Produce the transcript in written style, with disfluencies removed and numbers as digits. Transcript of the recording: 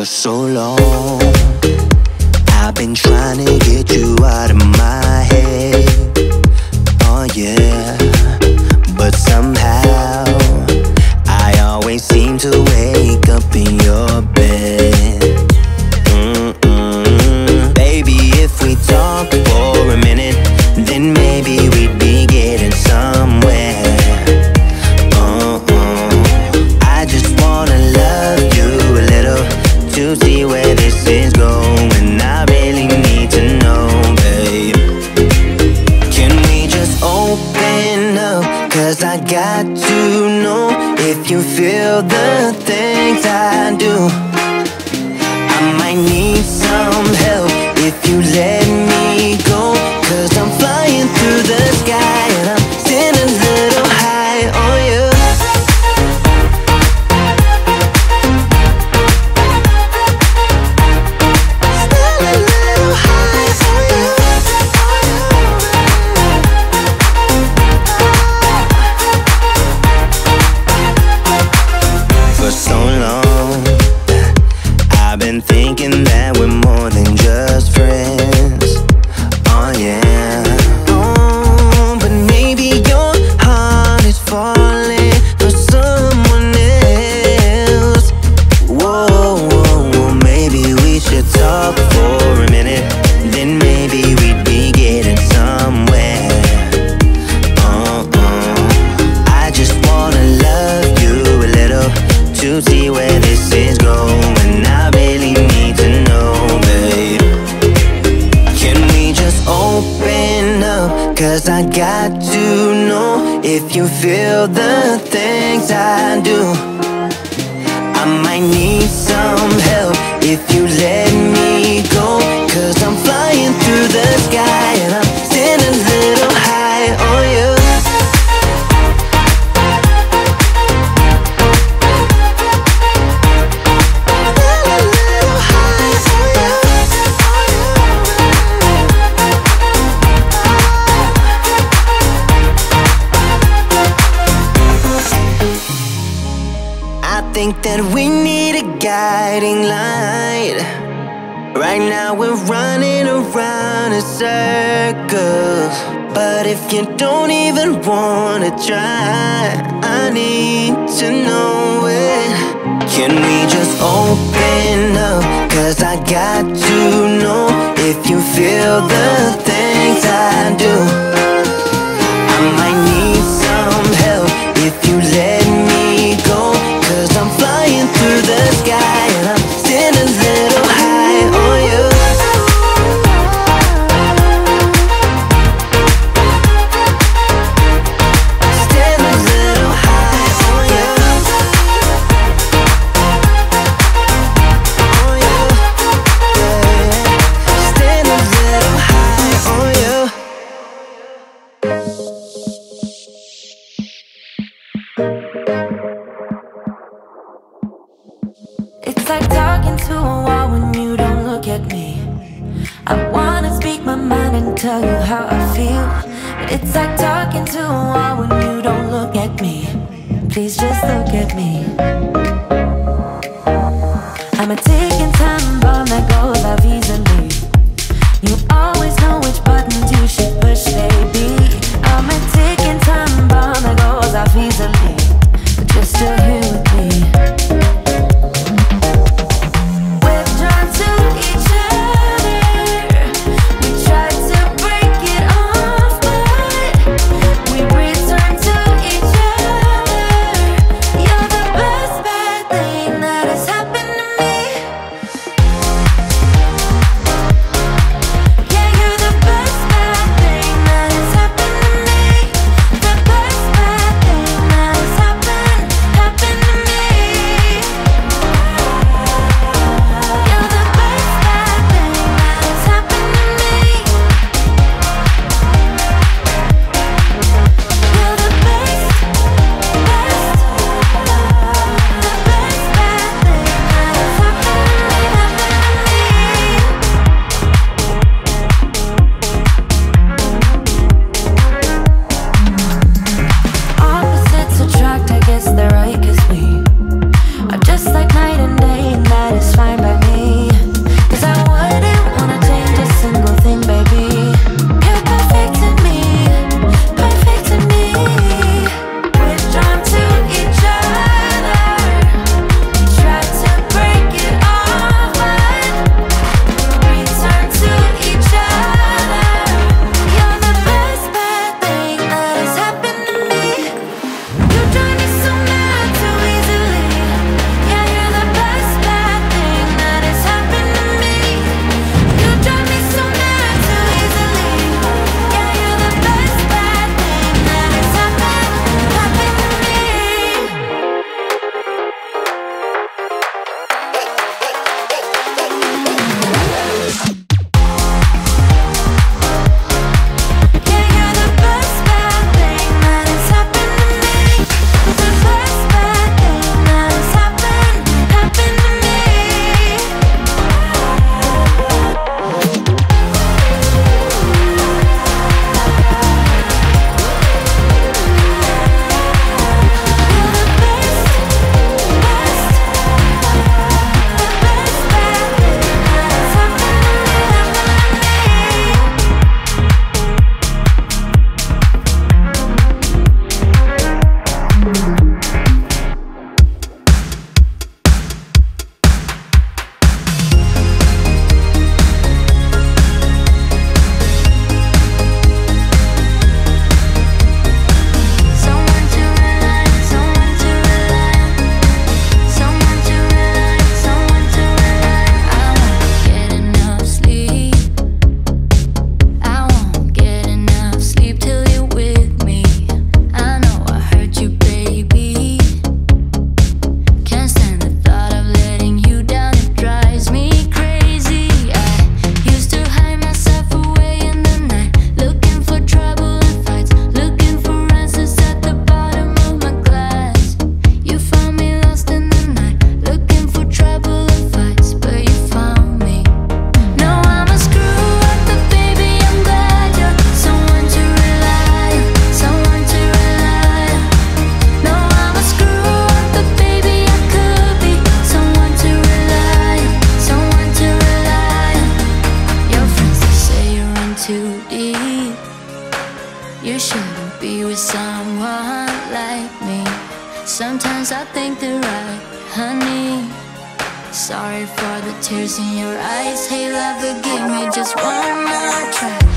so long. I've been trying to get you out of my head. Oh yeah, but somehow I always seem to wake up in your bed. Baby, if we talk for a minute, then maybe we'd be getting somewhere. I just wanna love you a little to see where this is going. I really need to know, babe. Can we just open up? 'Cause I got to know if you feel the things I do. I might need some help if you let me go. 'Cause I'm flying through the sky and I'm sitting a little high on you. Thinking that we're more than just friends. Oh yeah. Oh, but maybe your heart is falling for someone else. Whoa, whoa, whoa. Maybe we should talk for a minute, then maybe we'd be getting somewhere. I just wanna love you a little to see where this is going. I really need to know, babe. Can we just open up? 'Cause I got to know if you feel the things I do. I might need some help if you let me go. 'Cause I'm flying through the sky and I'm sitting a little high on you. I think that we need a guiding light. Right now we're running around in circles, but if you don't even wanna try, I need to know it. Can we just open up? 'Cause I got to know if you feel the things I do. I might need some help if you let me go. 'Cause I'm flying through the sky and I'm sitting a little high on you. Stand a little high on you. On you. Yeah. Stand a little high on you. It's like talking to a wall when you don't look at me. I wanna speak my mind and tell you how I feel, but it's like talking to a wall when you don't look at me. Please just look at me. I'm a ticking time bomb that goes off easily. You always know which buttons you should push, baby. I'm a ticking time bomb that goes off easily, but you're still here with me. Best You shouldn't be with someone like me. Sometimes I think they're right, honey. Sorry for the tears in your eyes. Hey love, forgive me just one more try.